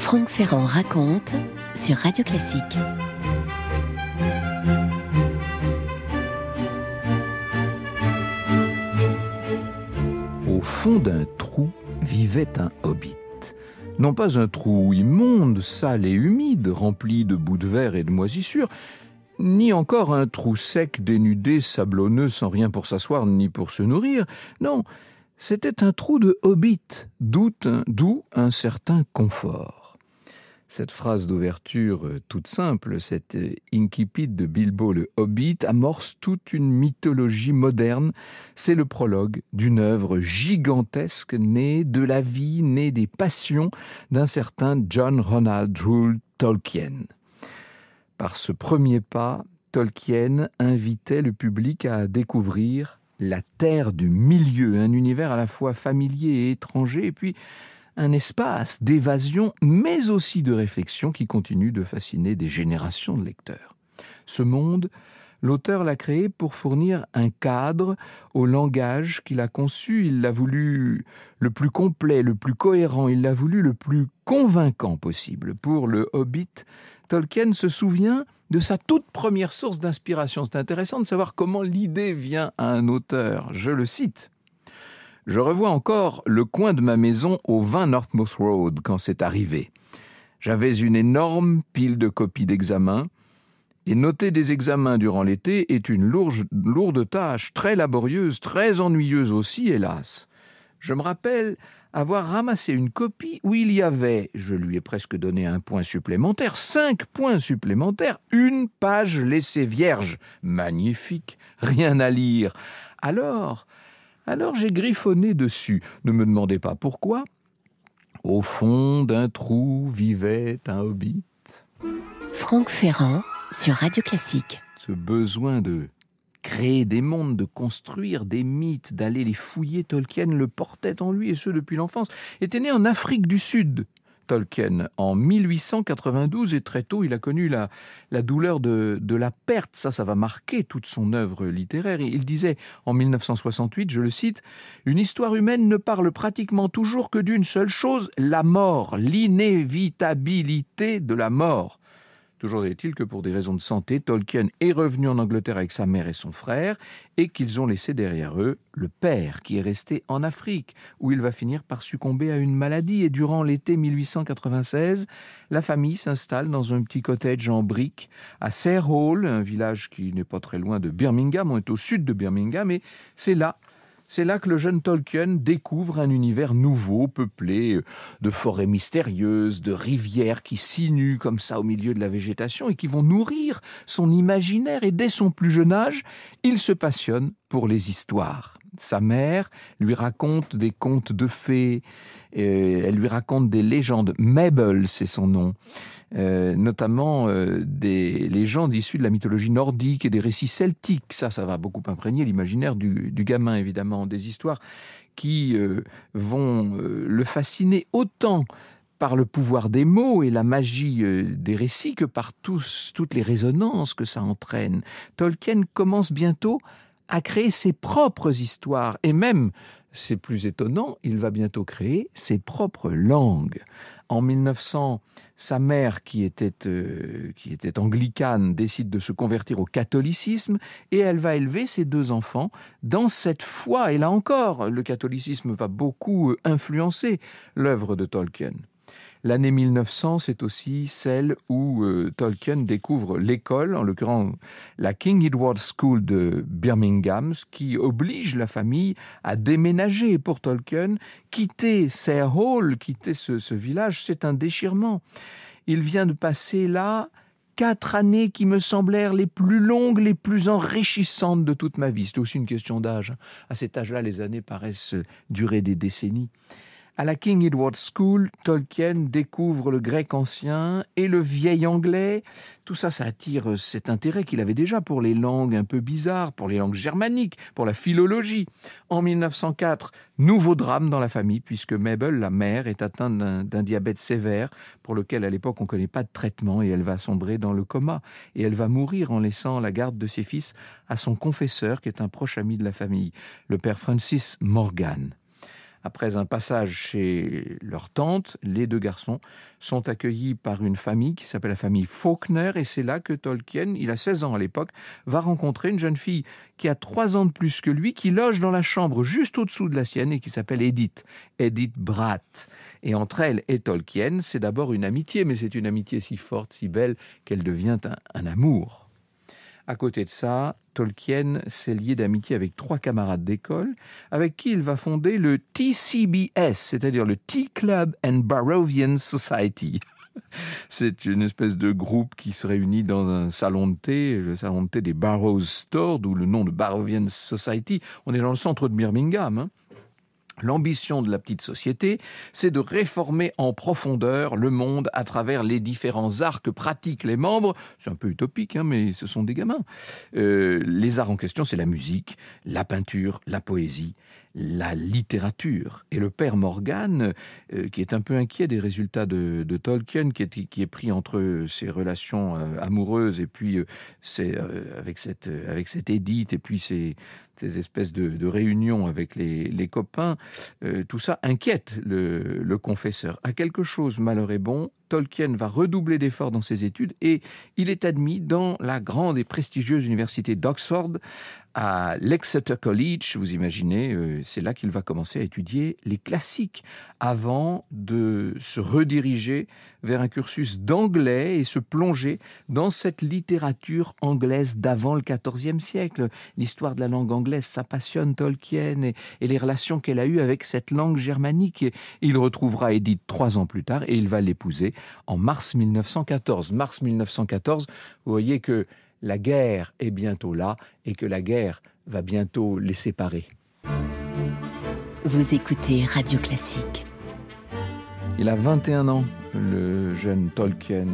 Franck Ferrand raconte sur Radio Classique. Au fond d'un trou vivait un hobbit. Non pas un trou immonde, sale et humide, rempli de bouts de verre et de moisissures, ni encore un trou sec, dénudé, sablonneux, sans rien pour s'asseoir ni pour se nourrir. Non, c'était un trou de hobbit, d'où un certain confort. Cette phrase d'ouverture toute simple, cette incipit de Bilbo le Hobbit, amorce toute une mythologie moderne. C'est le prologue d'une œuvre gigantesque née de la vie, née des passions d'un certain John Ronald Reuel Tolkien. Par ce premier pas, Tolkien invitait le public à découvrir la terre du milieu, un univers à la fois familier et étranger, et puis un espace d'évasion, mais aussi de réflexion qui continue de fasciner des générations de lecteurs. Ce monde, l'auteur l'a créé pour fournir un cadre au langage qu'il a conçu. Il l'a voulu le plus complet, le plus cohérent, il l'a voulu le plus convaincant possible. Pour le Hobbit, Tolkien se souvient de sa toute première source d'inspiration. C'est intéressant de savoir comment l'idée vient à un auteur. Je le cite. « Je revois encore le coin de ma maison au 20 Northmouth Road quand c'est arrivé. J'avais une énorme pile de copies d'examens et noter des examens durant l'été est une lourde tâche, très laborieuse, très ennuyeuse aussi, hélas. Je me rappelle avoir ramassé une copie où il y avait, je lui ai presque donné un point supplémentaire, 5 points supplémentaires, une page laissée vierge. Magnifique, rien à lire. Alors j'ai griffonné dessus. Ne me demandez pas pourquoi. Au fond d'un trou vivait un hobbit. Franck Ferrand sur Radio Classique. Ce besoin de créer des mondes, de construire des mythes, d'aller les fouiller, Tolkien le portait en lui, et ce depuis l'enfance. Était né en Afrique du Sud, Tolkien, en 1892, et très tôt, il a connu la douleur de la perte. Ça va marquer toute son œuvre littéraire. Et il disait, en 1968, je le cite, « Une histoire humaine ne parle pratiquement toujours que d'une seule chose, la mort, l'inévitabilité de la mort. » Toujours est-il que pour des raisons de santé, Tolkien est revenu en Angleterre avec sa mère et son frère et qu'ils ont laissé derrière eux le père qui est resté en Afrique où il va finir par succomber à une maladie. Et durant l'été 1896, la famille s'installe dans un petit cottage en briques à Sayre Hall, un village qui n'est pas très loin de Birmingham, on est au sud de Birmingham, et c'est là que le jeune Tolkien découvre un univers nouveau, peuplé de forêts mystérieuses, de rivières qui sinuent comme ça au milieu de la végétation et qui vont nourrir son imaginaire. Et dès son plus jeune âge, il se passionne pour les histoires. Sa mère lui raconte des contes de fées, elle lui raconte des légendes. Mabel, c'est son nom. Notamment des légendes issues de la mythologie nordique et des récits celtiques. Ça va beaucoup imprégner l'imaginaire du gamin, évidemment. Des histoires qui vont le fasciner autant par le pouvoir des mots et la magie des récits que par toutes les résonances que ça entraîne. Tolkien commence bientôt à créer ses propres histoires et même, c'est plus étonnant, il va bientôt créer ses propres langues. En 1900, sa mère, qui était anglicane, décide de se convertir au catholicisme et elle va élever ses 2 enfants dans cette foi. Et là encore, le catholicisme va beaucoup influencer l'œuvre de Tolkien. L'année 1900, c'est aussi celle où Tolkien découvre l'école, en l'occurrence la King Edward School de Birmingham, qui oblige la famille à déménager. Pour Tolkien, quitter Sayre Hall, quitter ce village, c'est un déchirement. Il vient de passer là 4 années qui me semblèrent les plus longues, les plus enrichissantes de toute ma vie. C'est aussi une question d'âge. À cet âge-là, les années paraissent durer des décennies. À la King Edward School, Tolkien découvre le grec ancien et le vieil anglais. Tout ça attire cet intérêt qu'il avait déjà pour les langues un peu bizarres, pour les langues germaniques, pour la philologie. En 1904, nouveau drame dans la famille, puisque Mabel, la mère, est atteinte d'un diabète sévère, pour lequel à l'époque on ne connaît pas de traitement, et elle va sombrer dans le coma. Et elle va mourir en laissant la garde de ses fils à son confesseur, qui est un proche ami de la famille, le père Francis Morgan. Après un passage chez leur tante, les 2 garçons sont accueillis par une famille qui s'appelle la famille Faulkner, et c'est là que Tolkien, il a 16 ans à l'époque, va rencontrer une jeune fille qui a 3 ans de plus que lui, qui loge dans la chambre juste au-dessous de la sienne et qui s'appelle Edith Bratt. Et entre elle et Tolkien, c'est d'abord une amitié, mais c'est une amitié si forte, si belle, qu'elle devient un amour. À côté de ça, Tolkien s'est lié d'amitié avec 3 camarades d'école, avec qui il va fonder le TCBS, c'est-à-dire le Tea Club and Barrovian Society. C'est une espèce de groupe qui se réunit dans un salon de thé, le salon de thé des Barrows Store, d'où le nom de Barrovian Society. On est dans le centre de Birmingham, L'ambition de la petite société, c'est de réformer en profondeur le monde à travers les différents arts que pratiquent les membres. C'est un peu utopique, mais ce sont des gamins. Les arts en question, c'est la musique, la peinture, la poésie, la littérature. Et le père Morgan, qui est un peu inquiet des résultats de Tolkien, qui est pris entre ses relations amoureuses et puis avec cette Edith et puis ces espèces de réunions avec les copains, tout ça inquiète le confesseur. À quelque chose, malheur est bon, Tolkien va redoubler d'efforts dans ses études et il est admis dans la grande et prestigieuse université d'Oxford, à l'Exeter College, vous imaginez, c'est là qu'il va commencer à étudier les classiques avant de se rediriger vers un cursus d'anglais et se plonger dans cette littérature anglaise d'avant le XIVe siècle. L'histoire de la langue anglaise, ça passionne Tolkien et les relations qu'elle a eues avec cette langue germanique. Il retrouvera Edith 3 ans plus tard et il va l'épouser en mars 1914. Mars 1914, vous voyez que la guerre est bientôt là et que la guerre va bientôt les séparer. Vous écoutez Radio Classique. Il a 21 ans, le jeune Tolkien,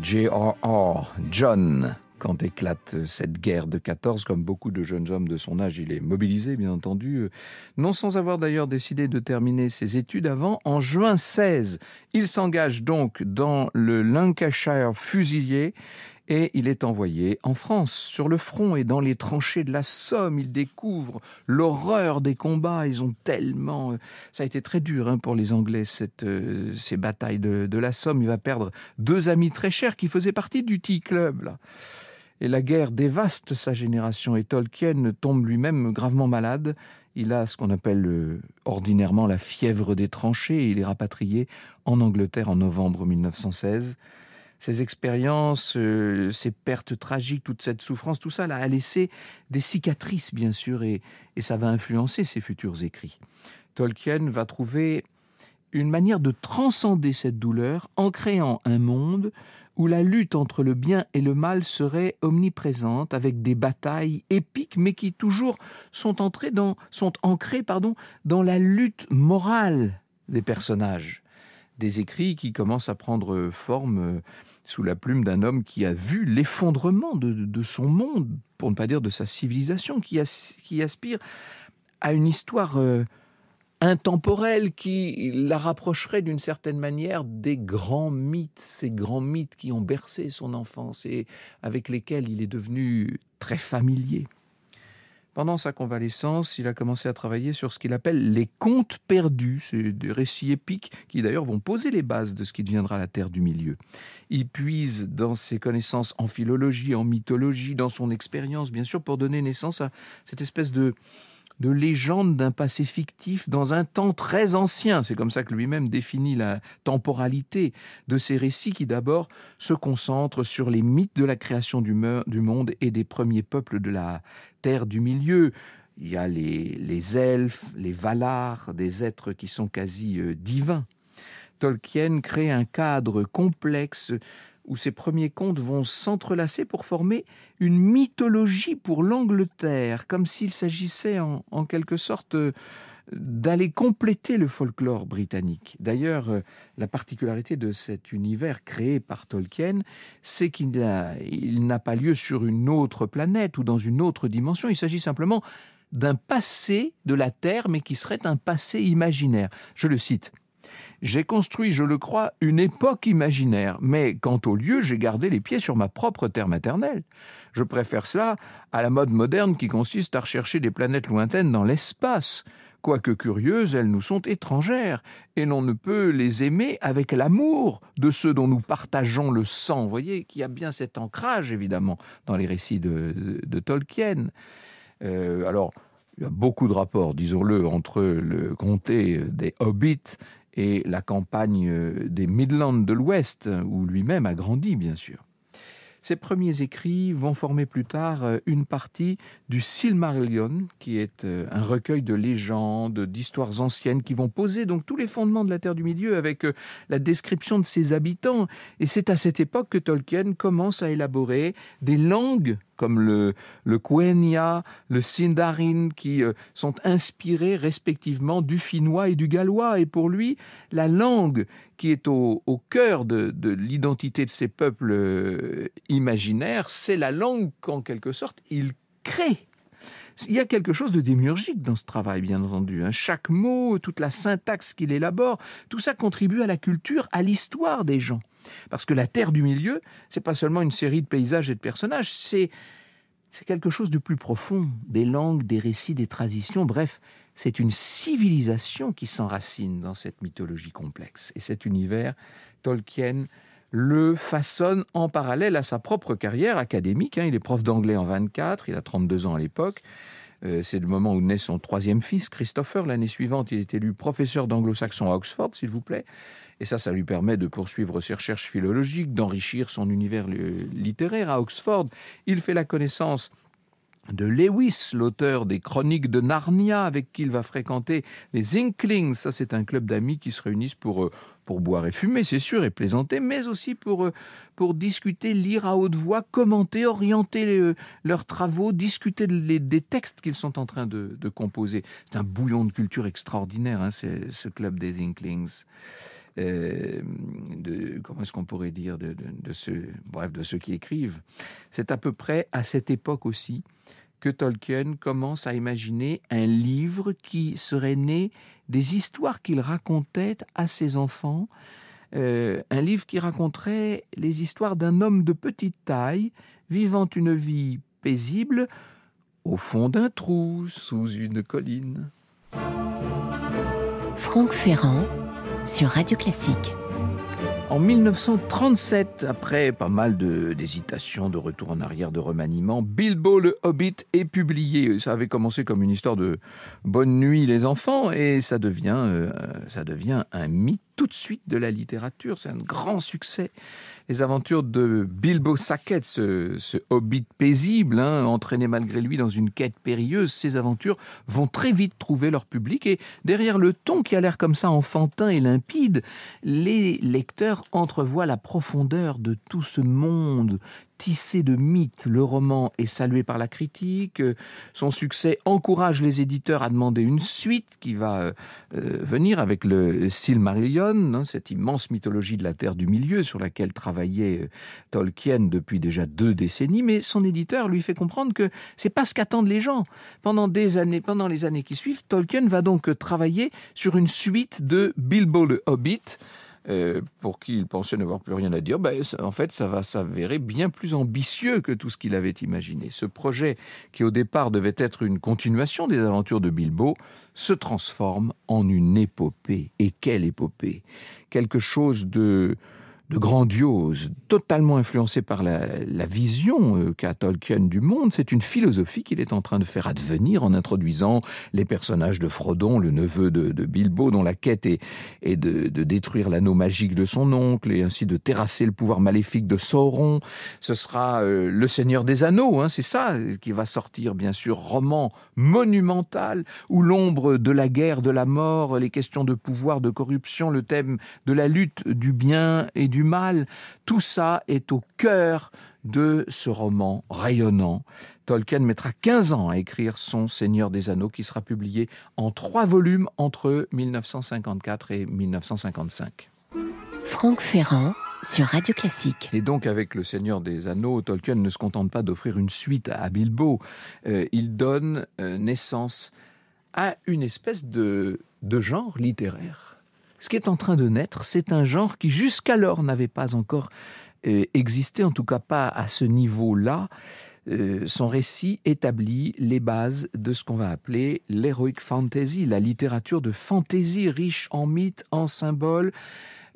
J.R.R. John, quand éclate cette guerre de 14. Comme beaucoup de jeunes hommes de son âge, il est mobilisé, bien entendu, non sans avoir d'ailleurs décidé de terminer ses études avant. En juin 16, il s'engage donc dans le Lancashire Fusilier et il est envoyé en France, sur le front et dans les tranchées de la Somme. Il découvre l'horreur des combats. Ils ont tellement... Ça a été très dur pour les Anglais, ces batailles de la Somme. Il va perdre 2 amis très chers qui faisaient partie du Tea Club, là. Et la guerre dévaste sa génération et Tolkien tombe lui-même gravement malade. Il a ce qu'on appelle ordinairement la fièvre des tranchées et il est rapatrié en Angleterre en novembre 1916. Ces expériences, ces pertes tragiques, toute cette souffrance, tout ça là, a laissé des cicatrices, bien sûr, et ça va influencer ses futurs écrits. Tolkien va trouver une manière de transcender cette douleur en créant un monde où la lutte entre le bien et le mal serait omniprésente, avec des batailles épiques, mais qui toujours sont ancrées dans la lutte morale des personnages. Des écrits qui commencent à prendre forme sous la plume d'un homme qui a vu l'effondrement de son monde, pour ne pas dire de sa civilisation, qui aspire à une histoire intemporelle qui la rapprocherait d'une certaine manière des grands mythes, ces grands mythes qui ont bercé son enfance et avec lesquels il est devenu très familier. Pendant sa convalescence, il a commencé à travailler sur ce qu'il appelle les contes perdus. C'est des récits épiques qui d'ailleurs vont poser les bases de ce qui deviendra la Terre du Milieu. Il puise dans ses connaissances en philologie, en mythologie, dans son expérience, bien sûr, pour donner naissance à cette espèce de légende d'un passé fictif dans un temps très ancien. C'est comme ça que lui-même définit la temporalité de ces récits qui d'abord se concentrent sur les mythes de la création du monde et des premiers peuples de la Terre du Milieu. Il y a les elfes, les Valar, des êtres qui sont quasi divins. Tolkien crée un cadre complexe où ces premiers contes vont s'entrelacer pour former une mythologie pour l'Angleterre, comme s'il s'agissait en quelque sorte d'aller compléter le folklore britannique. D'ailleurs, la particularité de cet univers créé par Tolkien, c'est qu'il n'a pas lieu sur une autre planète ou dans une autre dimension. Il s'agit simplement d'un passé de la Terre, mais qui serait un passé imaginaire. Je le cite. « J'ai construit, je le crois, une époque imaginaire, mais quant au lieu, j'ai gardé les pieds sur ma propre terre maternelle. Je préfère cela à la mode moderne qui consiste à rechercher des planètes lointaines dans l'espace. quoique curieuses, elles nous sont étrangères, et l'on ne peut les aimer avec l'amour de ceux dont nous partageons le sang. Vous voyez qu'il y a bien cet ancrage, évidemment, dans les récits de Tolkien. Alors, il y a beaucoup de rapports, disons-le, entre le comté des Hobbits et la campagne des Midlands de l'Ouest, où lui-même a grandi, bien sûr. Ces premiers écrits vont former plus tard une partie du Silmarillion, qui est un recueil de légendes, d'histoires anciennes, qui vont poser donc tous les fondements de la Terre du Milieu avec la description de ses habitants. Et c'est à cette époque que Tolkien commence à élaborer des langues comme le Quenya, le Sindarin, qui sont inspirés respectivement du finnois et du gallois. Et pour lui, la langue qui est au cœur de l'identité de ces peuples imaginaires, c'est la langue qu'en quelque sorte il crée. Il y a quelque chose de démiurgique dans ce travail, bien entendu. Chaque mot, toute la syntaxe qu'il élabore, tout ça contribue à la culture, à l'histoire des gens. Parce que la Terre du Milieu, c'est pas seulement une série de paysages et de personnages, c'est quelque chose de plus profond, des langues, des récits, des traditions, bref, c'est une civilisation qui s'enracine dans cette mythologie complexe. Et cet univers, Tolkien le façonne en parallèle à sa propre carrière académique. Il est prof d'anglais en 24, il a 32 ans à l'époque. C'est le moment où naît son troisième fils, Christopher. L'année suivante, il est élu professeur d'anglo-saxon à Oxford, s'il vous plaît. Et ça lui permet de poursuivre ses recherches philologiques, d'enrichir son univers littéraire à Oxford. Il fait la connaissance de Lewis, l'auteur des Chroniques de Narnia, avec qui il va fréquenter les Inklings. Ça, c'est un club d'amis qui se réunissent pour boire et fumer, c'est sûr, et plaisanter, mais aussi pour discuter, lire à haute voix, commenter, orienter leurs travaux, discuter des textes qu'ils sont en train de composer. C'est un bouillon de culture extraordinaire, ce club des Inklings. Comment est-ce qu'on pourrait dire de ceux qui écrivent. C'est à peu près à cette époque aussi que Tolkien commence à imaginer un livre qui serait né des histoires qu'il racontait à ses enfants, un livre qui raconterait les histoires d'un homme de petite taille, vivant une vie paisible au fond d'un trou, sous une colline. Franck Ferrand sur Radio Classique. En 1937, après pas mal d'hésitations, de retour en arrière, de remaniements, Bilbo le Hobbit est publié. Ça avait commencé comme une histoire de bonne nuit les enfants et ça devient un mythe tout de suite de la littérature. C'est un grand succès. Les aventures de Bilbo Sackett, ce hobbit paisible, entraîné malgré lui dans une quête périlleuse, ces aventures vont très vite trouver leur public. Et derrière le ton qui a l'air comme ça enfantin et limpide, les lecteurs entrevoient la profondeur de tout ce monde tissé de mythes. Le roman est salué par la critique. Son succès encourage les éditeurs à demander une suite qui va venir avec le Silmarillion, cette immense mythologie de la Terre du Milieu sur laquelle travaillait Tolkien depuis déjà 2 décennies. Mais son éditeur lui fait comprendre que c'est pas ce qu'attendent les gens. Pendant les années qui suivent, Tolkien va donc travailler sur une suite de Bilbo le Hobbit, pour qui il pensait n'avoir plus rien à dire. En fait, ça va s'avérer bien plus ambitieux que tout ce qu'il avait imaginé. Ce projet, qui au départ devait être une continuation des aventures de Bilbo, se transforme en une épopée. Et quelle épopée! Quelque chose de grandiose, totalement influencé par la vision qu'a Tolkien du monde. C'est une philosophie qu'il est en train de faire advenir en introduisant les personnages de Frodon, le neveu de Bilbo, dont la quête est de détruire l'anneau magique de son oncle et ainsi de terrasser le pouvoir maléfique de Sauron. Ce sera le Seigneur des Anneaux, c'est ça qui va sortir, bien sûr, roman monumental où l'ombre de la guerre, de la mort, les questions de pouvoir, de corruption, le thème de la lutte du bien et du mal, tout ça est au cœur de ce roman rayonnant. Tolkien mettra 15 ans à écrire son Seigneur des Anneaux, qui sera publié en 3 volumes entre 1954 et 1955. Franck Ferrand sur Radio Classique. Et donc, avec le Seigneur des Anneaux, Tolkien ne se contente pas d'offrir une suite à Bilbo. Il donne naissance à une espèce de genre littéraire. Ce qui est en train de naître, c'est un genre qui jusqu'alors n'avait pas encore existé, en tout cas pas à ce niveau-là. son récit établit les bases de ce qu'on va appeler l'heroic fantasy, la littérature de fantaisie riche en mythes, en symboles,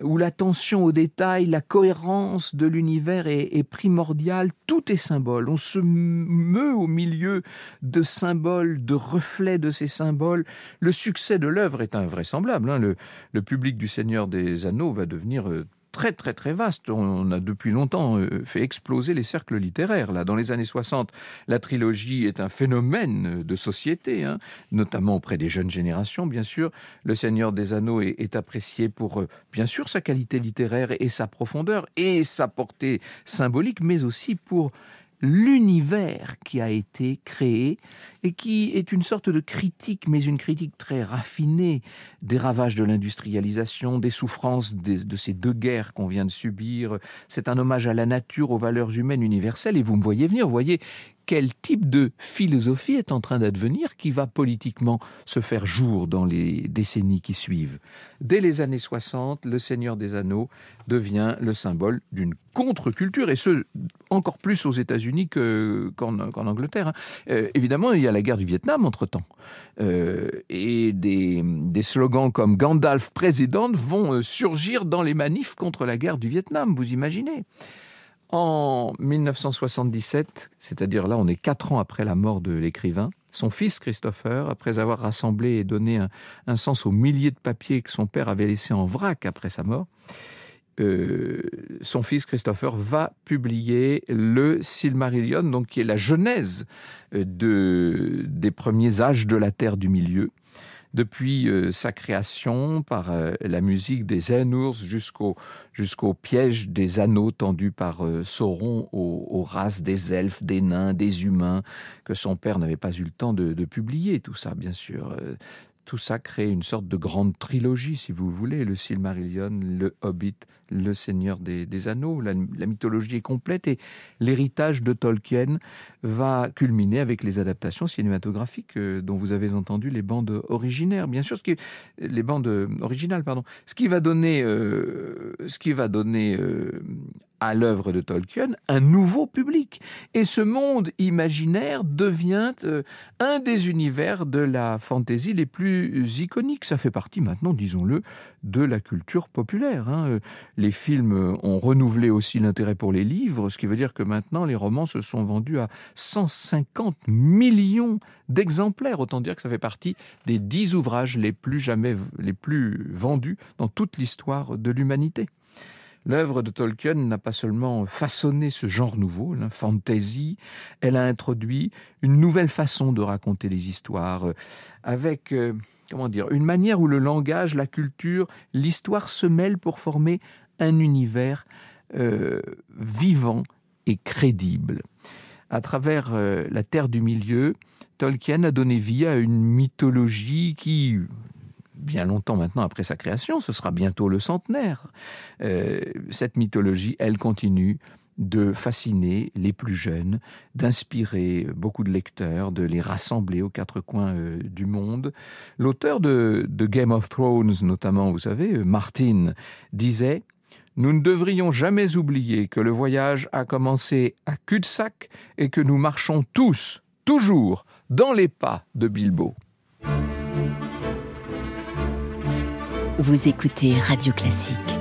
où l'attention aux détails, la cohérence de l'univers est primordiale. Tout est symbole. On se meut au milieu de symboles, de reflets de ces symboles. Le succès de l'œuvre est invraisemblable. Le public du Seigneur des Anneaux va devenir très très très vaste. On a depuis longtemps fait exploser les cercles littéraires. Là, dans les années 60, la trilogie est un phénomène de société, notamment auprès des jeunes générations, bien sûr. Le Seigneur des Anneaux est apprécié pour, bien sûr, sa qualité littéraire et sa profondeur et sa portée symbolique, mais aussi pour l'univers qui a été créé et qui est une sorte de critique, mais une critique très raffinée des ravages de l'industrialisation, des souffrances de ces deux guerres qu'on vient de subir. C'est un hommage à la nature, aux valeurs humaines universelles, et vous me voyez venir, vous voyez quel type de philosophie est en train d'advenir qui va politiquement se faire jour dans les décennies qui suivent. Dès les années 60, le Seigneur des Anneaux devient le symbole d'une contre-culture, et ce, encore plus aux États-Unis qu'en Angleterre. Évidemment, il y a la guerre du Vietnam entre-temps. Et des slogans comme « Gandalf président » vont surgir dans les manifs contre la guerre du Vietnam, vous imaginez. En 1977, c'est-à-dire là on est 4 ans après la mort de l'écrivain, son fils Christopher, après avoir rassemblé et donné un sens aux milliers de papiers que son père avait laissés en vrac après sa mort, son fils Christopher va publier le Silmarillion, donc qui est la genèse des premiers âges de la Terre du Milieu. Depuis sa création par la musique des Ainurs jusqu'au piège des anneaux tendus par Sauron aux races des elfes, des nains, des humains, que son père n'avait pas eu le temps de publier, tout ça bien sûr. Tout ça crée une sorte de grande trilogie, si vous voulez, le Silmarillion, le Hobbit, le Seigneur des Anneaux. La mythologie est complète et l'héritage de Tolkien va culminer avec les adaptations cinématographiques dont vous avez entendu les bandes originales, bien sûr, les bandes originales, pardon. Ce qui va donner à l'œuvre de Tolkien un nouveau public. Et ce monde imaginaire devient un des univers de la fantaisie les plus iconiques. Ça fait partie maintenant, disons-le, de la culture populaire. Les films ont renouvelé aussi l'intérêt pour les livres, ce qui veut dire que maintenant les romans se sont vendus à 150 millions d'exemplaires. Autant dire que ça fait partie des 10 ouvrages les plus vendus dans toute l'histoire de l'humanité. L'œuvre de Tolkien n'a pas seulement façonné ce genre nouveau, la fantasy, elle a introduit une nouvelle façon de raconter les histoires, avec une manière où le langage, la culture, l'histoire se mêlent pour former un univers vivant et crédible. À travers la Terre du Milieu, Tolkien a donné vie à une mythologie qui, bien longtemps maintenant après sa création, ce sera bientôt le centenaire. Cette mythologie, elle continue de fasciner les plus jeunes, d'inspirer beaucoup de lecteurs, de les rassembler aux 4 coins du monde. L'auteur de Game of Thrones, notamment, vous savez, Martin, disait « Nous ne devrions jamais oublier que le voyage a commencé à cul-de-sac et que nous marchons tous, toujours, dans les pas de Bilbo. » Vous écoutez Radio Classique.